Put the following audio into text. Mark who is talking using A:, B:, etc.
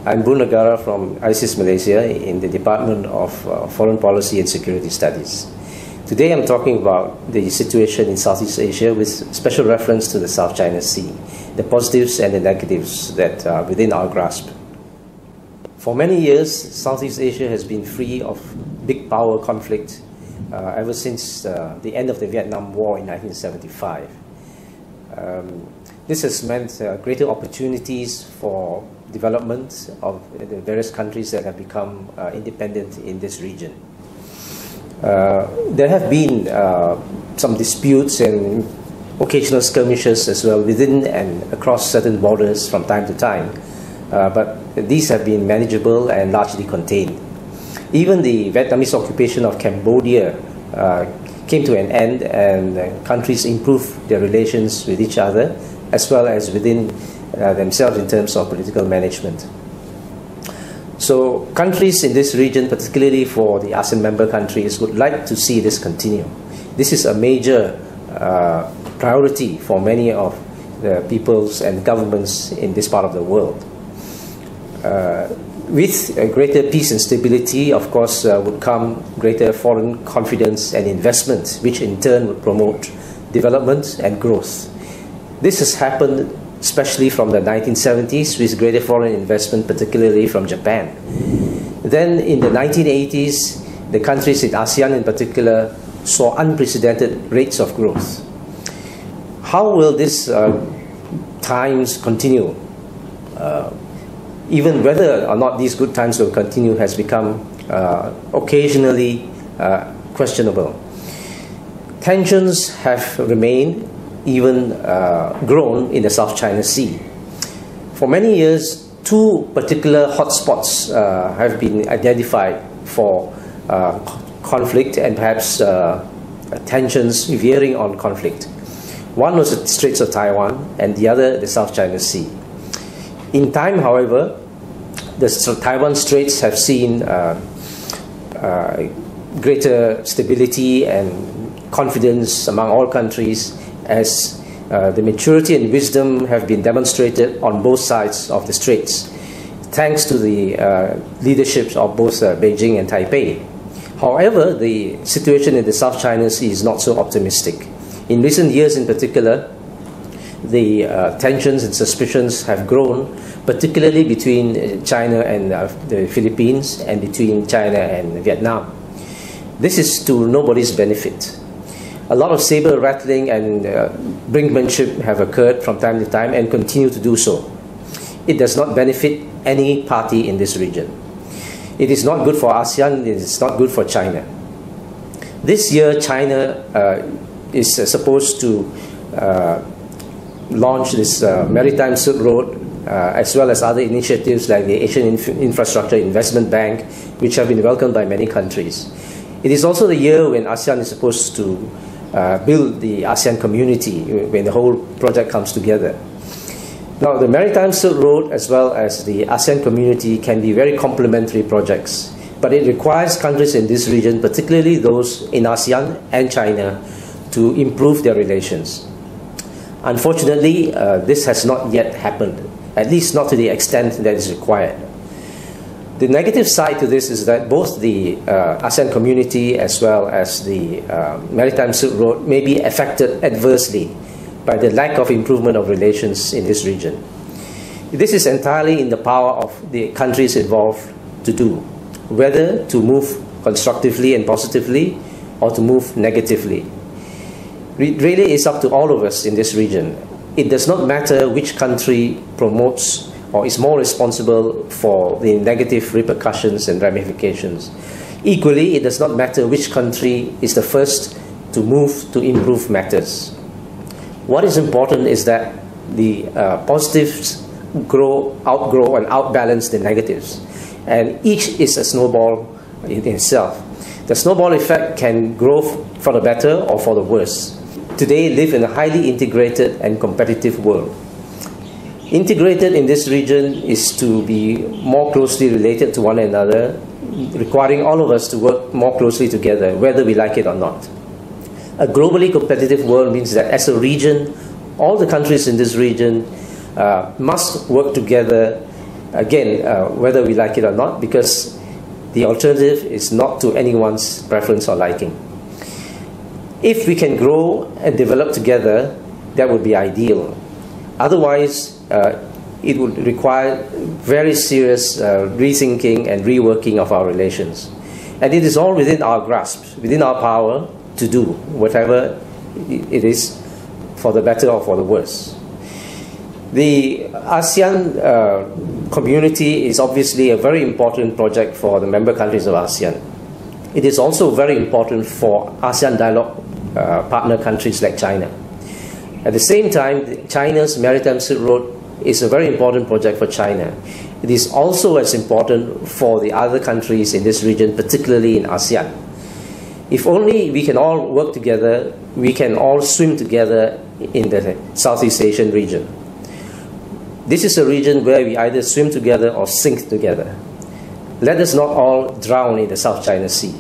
A: I'm Bunn Nagara from ISIS Malaysia in the Department of Foreign Policy and Security Studies. Today I'm talking about the situation in Southeast Asia with special reference to the South China Sea, the positives and the negatives that are within our grasp. For many years, Southeast Asia has been free of big power conflict ever since the end of the Vietnam War in 1975. This has meant greater opportunities for development of the various countries that have become independent in this region. There have been some disputes and occasional skirmishes as well within and across certain borders from time to time, but these have been manageable and largely contained. Even the Vietnamese occupation of Cambodia came to an end, and countries improved their relations with each other as well as within themselves in terms of political management. So countries in this region, particularly for the ASEAN member countries, would like to see this continue. This is a major priority for many of the peoples and governments in this part of the world. With greater peace and stability, of course, would come greater foreign confidence and investment, which in turn would promote development and growth. This has happened especially from the 1970s with greater foreign investment, particularly from Japan. Then in the 1980s, the countries in ASEAN in particular saw unprecedented rates of growth. How will these times continue? Even whether or not these good times will continue has become occasionally questionable. Tensions have remained, even grown in the South China Sea. For many years, two particular hotspots have been identified for conflict and perhaps tensions veering on conflict. One was the Straits of Taiwan and the other the South China Sea. In time, however, the Taiwan Straits have seen greater stability and confidence among all countries as the maturity and wisdom have been demonstrated on both sides of the straits, thanks to the leaderships of both Beijing and Taipei. However, the situation in the South China Sea is not so optimistic. In recent years in particular, the tensions and suspicions have grown, particularly between China and the Philippines and between China and Vietnam. This is to nobody's benefit. A lot of saber rattling and brinkmanship have occurred from time to time and continue to do so. It does not benefit any party in this region. It is not good for ASEAN, it is not good for China. This year, China is supposed to launch this Maritime Silk Road, as well as other initiatives like the Asian Infrastructure Investment Bank, which have been welcomed by many countries. It is also the year when ASEAN is supposed to build the ASEAN community, when the whole project comes together. Now, the Maritime Silk Road as well as the ASEAN community can be very complementary projects, but it requires countries in this region, particularly those in ASEAN and China, to improve their relations. Unfortunately, this has not yet happened, at least not to the extent that is required. The negative side to this is that both the ASEAN community as well as the Maritime Silk Road may be affected adversely by the lack of improvement of relations in this region. This is entirely in the power of the countries involved to do, whether to move constructively and positively or to move negatively. It really is up to all of us in this region. It does not matter which country promotes or is more responsible for the negative repercussions and ramifications. Equally, it does not matter which country is the first to move to improve matters. What is important is that the positives outgrow and outbalance the negatives, and each is a snowball in itself. The snowball effect can grow for the better or for the worse. Today, live in a highly integrated and competitive world. Integrated in this region is to be more closely related to one another, requiring all of us to work more closely together, whether we like it or not. A globally competitive world means that as a region, all the countries in this region must work together Again, whether we like it or not, because the alternative is not to anyone's preference or liking. If we can grow and develop together, that would be ideal. Otherwise, it would require very serious rethinking and reworking of our relations. And it is all within our grasp, within our power to do whatever it is, for the better or for the worse. The ASEAN community is obviously a very important project for the member countries of ASEAN. It is also very important for ASEAN dialogue partner countries like China. At the same time, China's Maritime Silk Road is a very important project for China. It is also as important for the other countries in this region, particularly in ASEAN. If only we can all work together, we can all swim together in the Southeast Asian region. This is a region where we either swim together or sink together. Let us not all drown in the South China Sea.